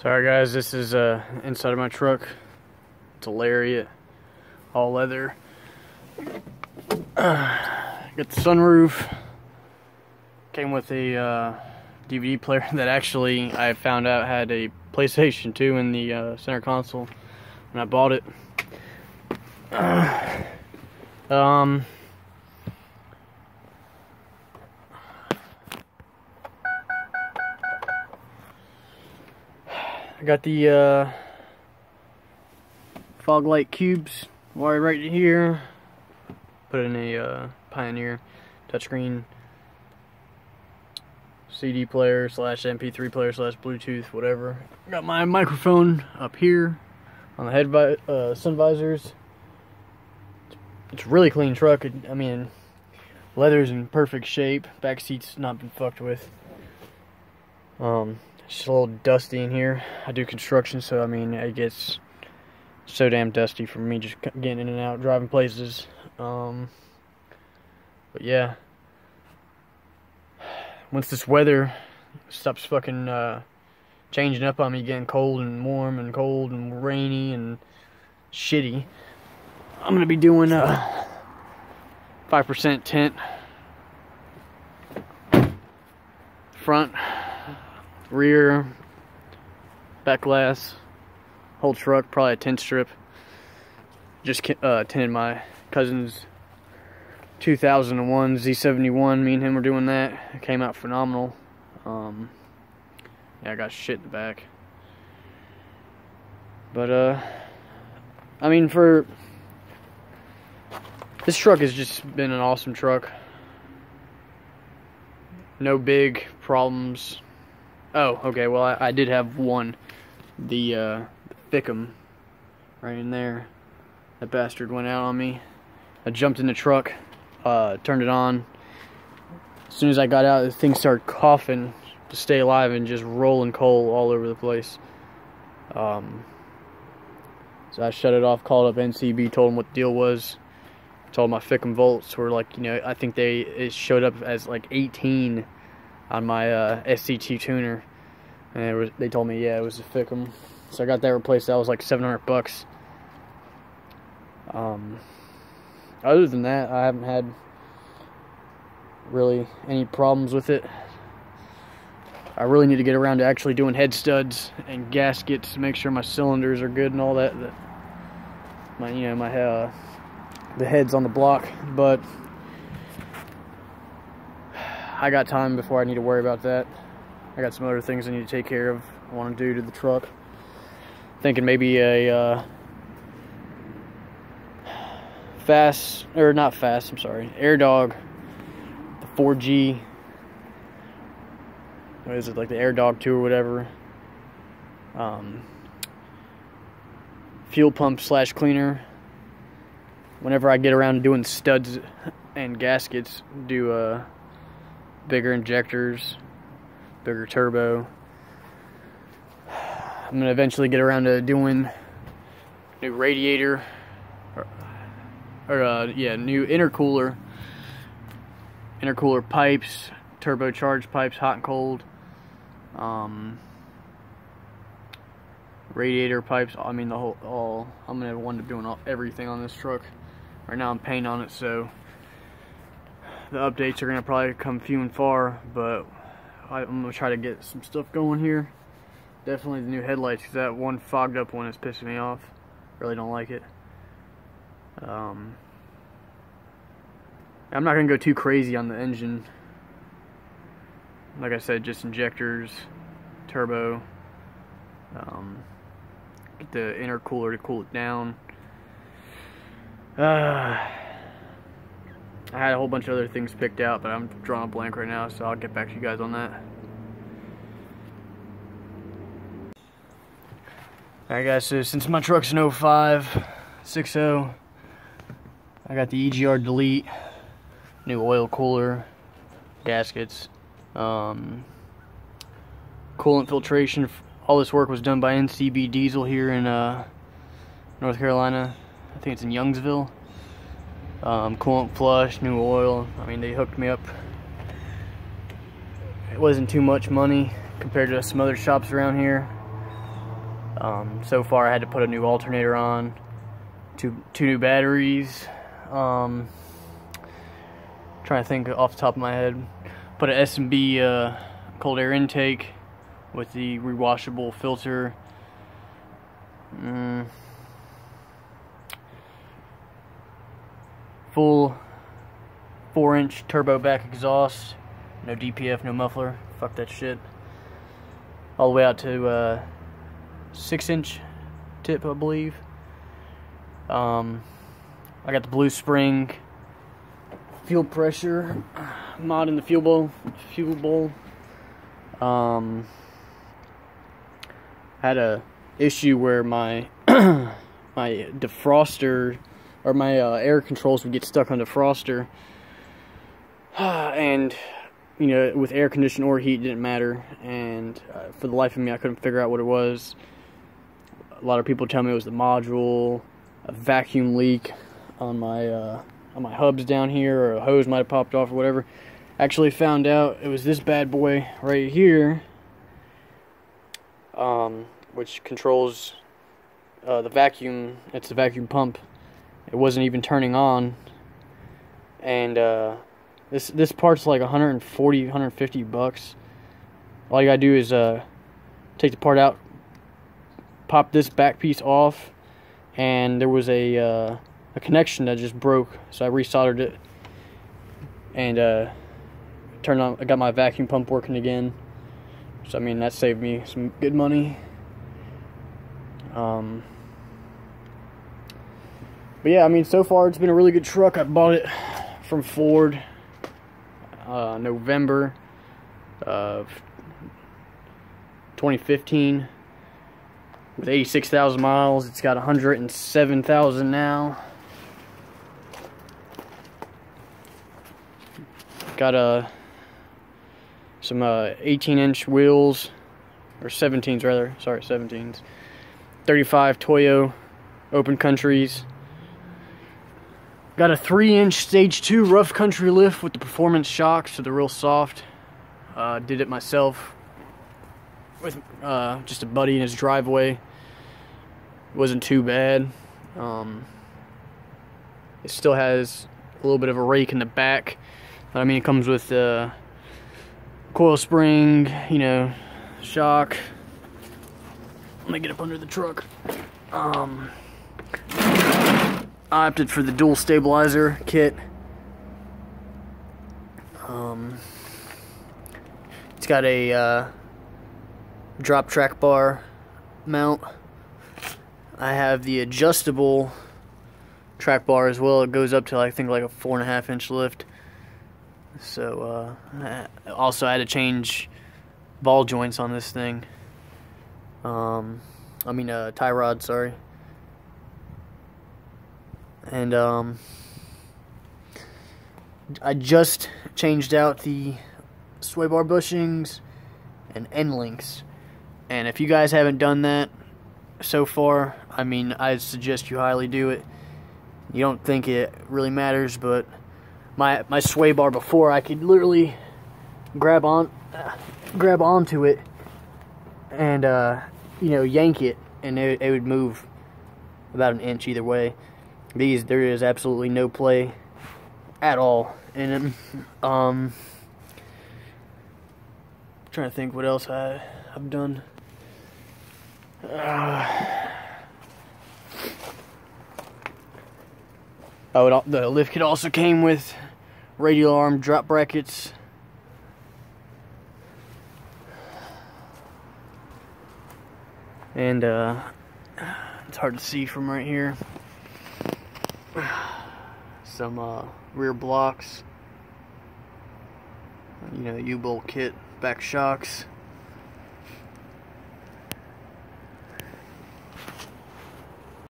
Sorry guys, this is inside of my truck. It's a Lariat, all leather. Got the sunroof. Came with a DVD player that actually I found out had a PlayStation 2 in the center console when I bought it. I got the fog light cubes wired right here. Put in a Pioneer touchscreen CD player slash MP3 player slash Bluetooth, whatever. Got my microphone up here on the head sun visors. It's a really clean truck. I mean, leather's in perfect shape. Back seat's not been fucked with. It's just a little dusty in here. I do construction, so I mean, it gets so damn dusty for me just getting in and out, driving places. But yeah, once this weather stops fucking changing up on me, getting cold and warm and cold and rainy and shitty, I'm gonna be doing 5% tint front, rear, back glass, whole truck, probably a tint strip. Just tinted my cousin's 2001 Z71. Me and him were doing that. It came out phenomenal. Yeah, I got shit in the back. But I mean, for this truck has just been an awesome truck. No big problems. Oh, okay, well, I did have one. The Fickum right in there. That bastard went out on me. I jumped in the truck, turned it on. As soon as I got out, the thing started coughing to stay alive and just rolling coal all over the place. So I shut it off, called up NCB, told them what the deal was. Told my Fickum volts were like, you know, I think it showed up as like 18 on my SCT tuner, and they told me, yeah, it was a Fickum. So I got that replaced. That was like $700. Other than that, I haven't had really any problems with it. I really need to get around to actually doing head studs and gaskets to make sure my cylinders are good and all that. The heads on the block, but I got time before I need to worry about that. I got some other things I need to take care of, I want to do to the truck. Thinking maybe a AirDog, the 4G, what is it, like the AirDog 2 or whatever, fuel pump slash cleaner. Whenever I get around to doing studs and gaskets, do bigger injectors, bigger turbo. I'm gonna eventually get around to doing new radiator, new intercooler pipes, turbocharged pipes, hot and cold, radiator pipes. I mean, I'm gonna wind up doing everything on this truck. Right now I'm painting on it, so the updates are gonna probably come few and far, but I'm gonna try to get some stuff going here. Definitely the new headlights, because that one fogged up one is pissing me off. Really don't like it. I'm not gonna go too crazy on the engine. Like I said, just injectors, turbo, get the intercooler to cool it down. I had a whole bunch of other things picked out, but I'm drawing a blank right now, so I'll get back to you guys on that. Alright guys, so since my truck's an 05, 6.0, I got the EGR delete, new oil cooler, gaskets, coolant filtration. All this work was done by NCB Diesel here in North Carolina. I think it's in Youngsville. Coolant flush, new oil. I mean, they hooked me up. It wasn't too much money compared to some other shops around here. So far I had to put a new alternator on, two new batteries, trying to think off the top of my head, put an S&B cold air intake with the rewashable filter, full 4-inch turbo back exhaust, no DPF, no muffler, fuck that shit, all the way out to 6-inch tip, I believe. I got the Blue Spring fuel pressure mod in the fuel bowl. Had a issue where my my defroster, or my air controls, would get stuck on the defroster, and you know, with air condition or heat, it didn't matter, and for the life of me I couldn't figure out what it was. A lot of people tell me it was the module, a vacuum leak on my hubs down here, or a hose might have popped off or whatever. Actually found out it was this bad boy right here, which controls the vacuum. It's the vacuum pump. It wasn't even turning on, and this part's like 140, 150 bucks. All you gotta do is take the part out, pop this back piece off, and there was a connection that just broke, so I resoldered it and turned on. I got my vacuum pump working again, so I mean that saved me some good money. But yeah, I mean, so far it's been a really good truck. I bought it from Ford November of 2015 with 86,000 miles. It's got 107,000 now. Got some 18-inch wheels, or 17s rather. Sorry, 17s. 35 Toyo Open Countries. Got a 3-inch Stage 2 rough country lift with the performance shocks, so they're real soft. Did it myself with just a buddy in his driveway. Wasn't too bad. It still has a little bit of a rake in the back. I mean, it comes with coil spring, you know, shock. Let me get up under the truck. I opted for the dual stabilizer kit. It's got a drop track bar mount. I have the adjustable track bar as well. It goes up to, I think, like a 4.5-inch lift. So also I had to change ball joints on this thing. Tie rod, sorry. And I just changed out the sway bar bushings and end links. And if you guys haven't done that so far, I mean, I suggest you highly do it. You don't think it really matters, but my sway bar before, I could literally grab onto it and you know, yank it, and it would move about an inch either way. These, there is absolutely no play at all in them. Trying to think what else I've done. The lift kit also came with radial arm drop brackets. And it's hard to see from right here. Some rear blocks, you know, U-bolt kit, back shocks.